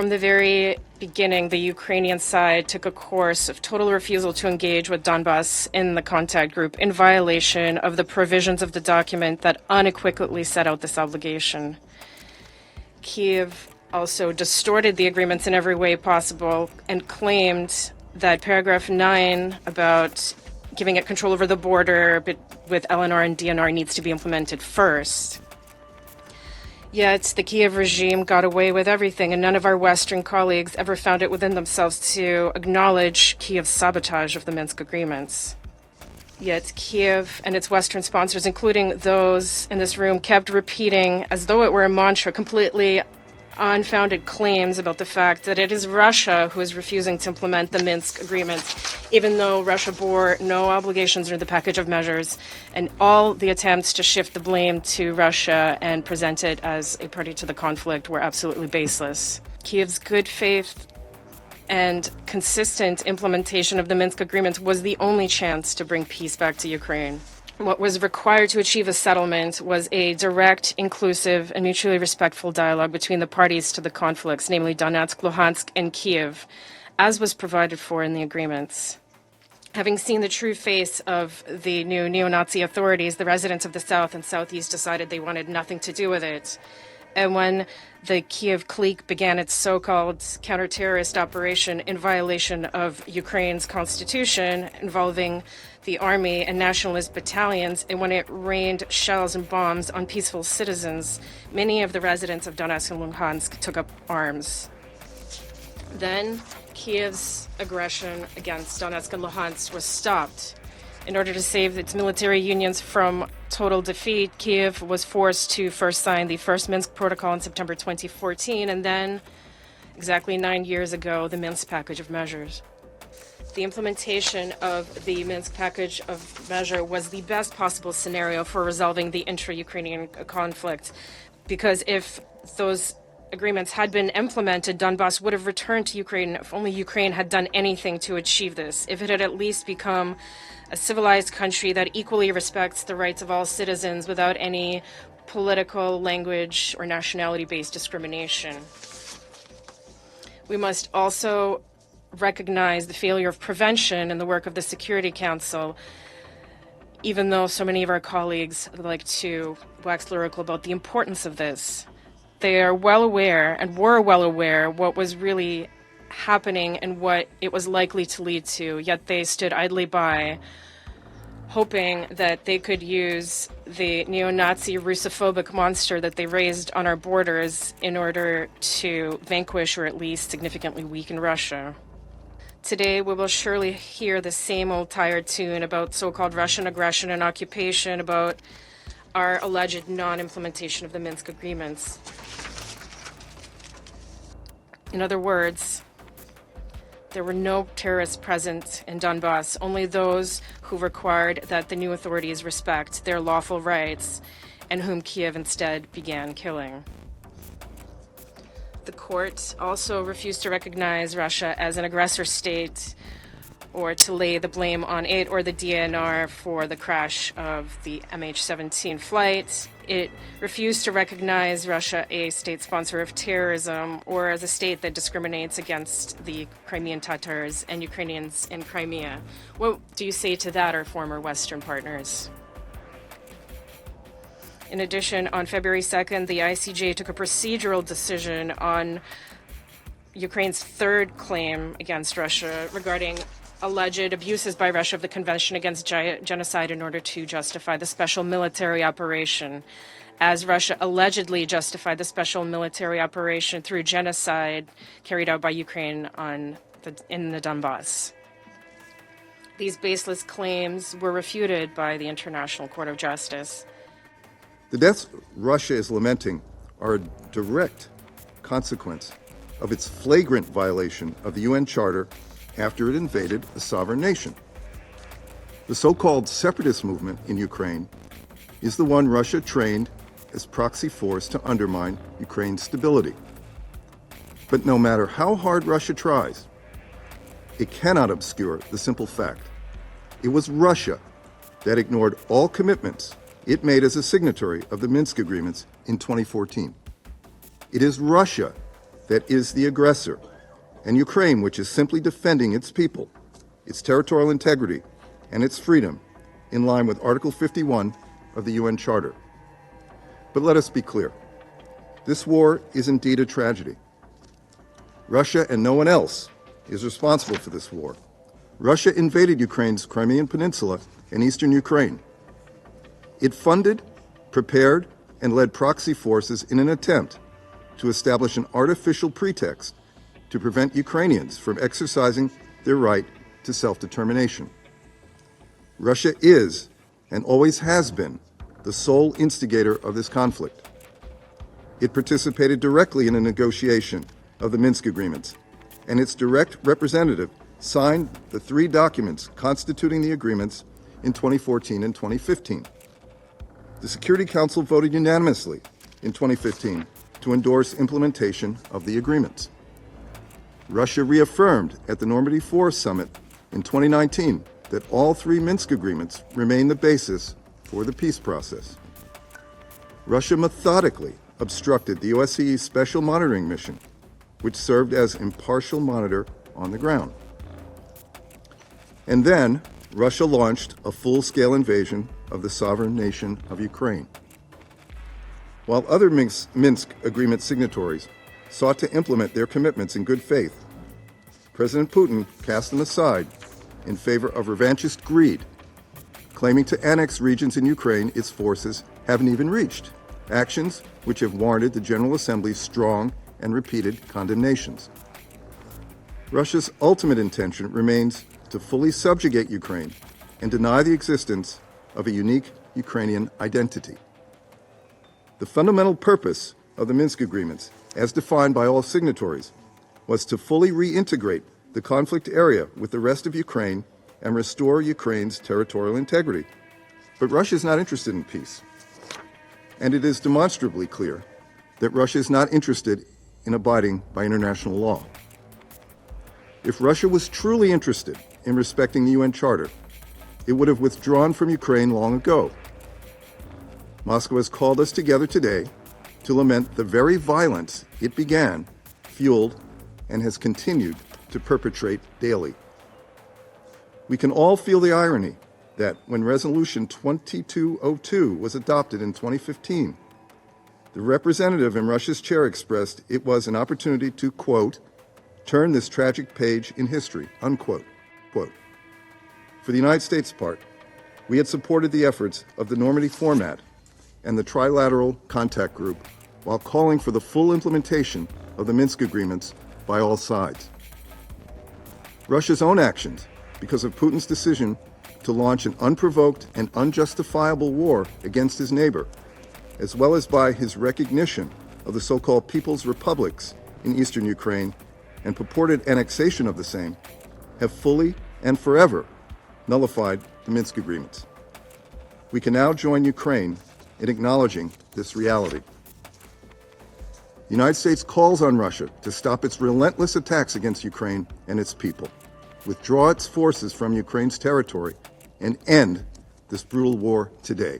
From the very beginning, the Ukrainian side took a course of total refusal to engage with Donbas in the contact group in violation of the provisions of the document that unequivocally set out this obligation. Kiev also distorted the agreements in every way possible and claimed that paragraph 9 about giving it control over the border with LNR and DNR needs to be implemented first. Yet the Kiev regime got away with everything, and none of our Western colleagues ever found it within themselves to acknowledge Kiev's sabotage of the Minsk agreements. Yet Kiev and its Western sponsors, including those in this room, kept repeating, as though it were a mantra, completely unfounded claims about the fact that it is Russia who is refusing to implement the Minsk agreements, even though Russia bore no obligations under the package of measures, and all the attempts to shift the blame to Russia and present it as a party to the conflict were absolutely baseless. Kiev's good faith and consistent implementation of the Minsk agreements was the only chance to bring peace back to Ukraine. What was required to achieve a settlement was a direct, inclusive, and mutually respectful dialogue between the parties to the conflicts, namely Donetsk, Luhansk, and Kiev, as was provided for in the agreements. Having seen the true face of the new neo-Nazi authorities, the residents of the South and Southeast decided they wanted nothing to do with it. And when the Kiev clique began its so-called counter-terrorist operation in violation of Ukraine's constitution, involving the army and nationalist battalions, and when it rained shells and bombs on peaceful citizens, many of the residents of Donetsk and Luhansk took up arms. Then, Kiev's aggression against Donetsk and Luhansk was stopped. In order to save its military unions from total defeat, Kiev was forced to first sign the first Minsk Protocol in September 2014, and then, exactly 9 years ago, the Minsk Package of Measures. The implementation of the Minsk Package of Measure was the best possible scenario for resolving the intra-Ukrainian conflict, because if those agreements had been implemented, Donbas would have returned to Ukraine if only Ukraine had done anything to achieve this, if it had at least become a civilized country that equally respects the rights of all citizens without any political, language, or nationality-based discrimination. We must also recognize the failure of prevention in the work of the Security Council, even though so many of our colleagues like to wax lyrical about the importance of this. They are well aware, and were well aware, what was really happening and what it was likely to lead to, yet they stood idly by, hoping that they could use the neo-Nazi Russophobic monster that they raised on our borders in order to vanquish or at least significantly weaken Russia. Today, we will surely hear the same old tired tune about so-called Russian aggression and occupation, about our alleged non-implementation of the Minsk agreements. In other words, there were no terrorists present in Donbas, only those who required that the new authorities respect their lawful rights and whom Kiev instead began killing. The court also refused to recognize Russia as an aggressor state or to lay the blame on it or the DNR for the crash of the MH17 flight. It refused to recognize Russia a state sponsor of terrorism or as a state that discriminates against the Crimean Tatars and Ukrainians in Crimea. What do you say to that, our former Western partners? In addition, on February 2nd, the ICJ took a procedural decision on Ukraine's third claim against Russia regarding alleged abuses by Russia of the Convention Against Genocide in order to justify the special military operation, as Russia allegedly justified the special military operation through genocide carried out by Ukraine in the Donbas. These baseless claims were refuted by the International Court of Justice. The deaths Russia is lamenting are a direct consequence of its flagrant violation of the UN Charter after it invaded a sovereign nation. The so-called separatist movement in Ukraine is the one Russia trained as proxy force to undermine Ukraine's stability. But no matter how hard Russia tries, it cannot obscure the simple fact. It was Russia that ignored all commitments it made as a signatory of the Minsk agreements in 2014. It is Russia that is the aggressor, and Ukraine, which is simply defending its people, its territorial integrity, and its freedom in line with Article 51 of the UN Charter. But let us be clear. This war is indeed a tragedy. Russia and no one else is responsible for this war. Russia invaded Ukraine's Crimean Peninsula and eastern Ukraine. It funded, prepared, and led proxy forces in an attempt to establish an artificial pretext to prevent Ukrainians from exercising their right to self-determination. Russia is, and always has been, the sole instigator of this conflict. It participated directly in a negotiation of the Minsk agreements, and its direct representative signed the 3 documents constituting the agreements in 2014 and 2015. The Security Council voted unanimously in 2015 to endorse implementation of the agreements. Russia reaffirmed at the Normandy 4 summit in 2019 that all 3 Minsk agreements remain the basis for the peace process. Russia methodically obstructed the OSCE's special monitoring mission, which served as impartial monitor on the ground. And then Russia launched a full-scale invasion of the sovereign nation of Ukraine. While other Minsk agreement signatories sought to implement their commitments in good faith, President Putin cast them aside in favor of revanchist greed, claiming to annex regions in Ukraine its forces haven't even reached, actions which have warranted the General Assembly's strong and repeated condemnations. Russia's ultimate intention remains to fully subjugate Ukraine and deny the existence of a unique Ukrainian identity. The fundamental purpose of the Minsk agreements, as defined by all signatories, was to fully reintegrate the conflict area with the rest of Ukraine and restore Ukraine's territorial integrity. But Russia is not interested in peace. And it is demonstrably clear that Russia is not interested in abiding by international law. If Russia was truly interested in respecting the UN Charter, it would have withdrawn from Ukraine long ago. Moscow has called us together today to lament the very violence it began, fueled, and has continued to perpetrate daily. We can all feel the irony that when Resolution 2202 was adopted in 2015, the representative in Russia's chair expressed it was an opportunity to, quote, turn this tragic page in history, unquote, quote. For the United States' part, we had supported the efforts of the Normandy format and the Trilateral Contact Group while calling for the full implementation of the Minsk agreements by all sides. Russia's own actions, because of Putin's decision to launch an unprovoked and unjustifiable war against his neighbor, as well as by his recognition of the so-called People's Republics in eastern Ukraine and purported annexation of the same, have fully and forever nullified the Minsk agreements. We can now join Ukraine in acknowledging this reality. The United States calls on Russia to stop its relentless attacks against Ukraine and its people, withdraw its forces from Ukraine's territory, and end this brutal war today.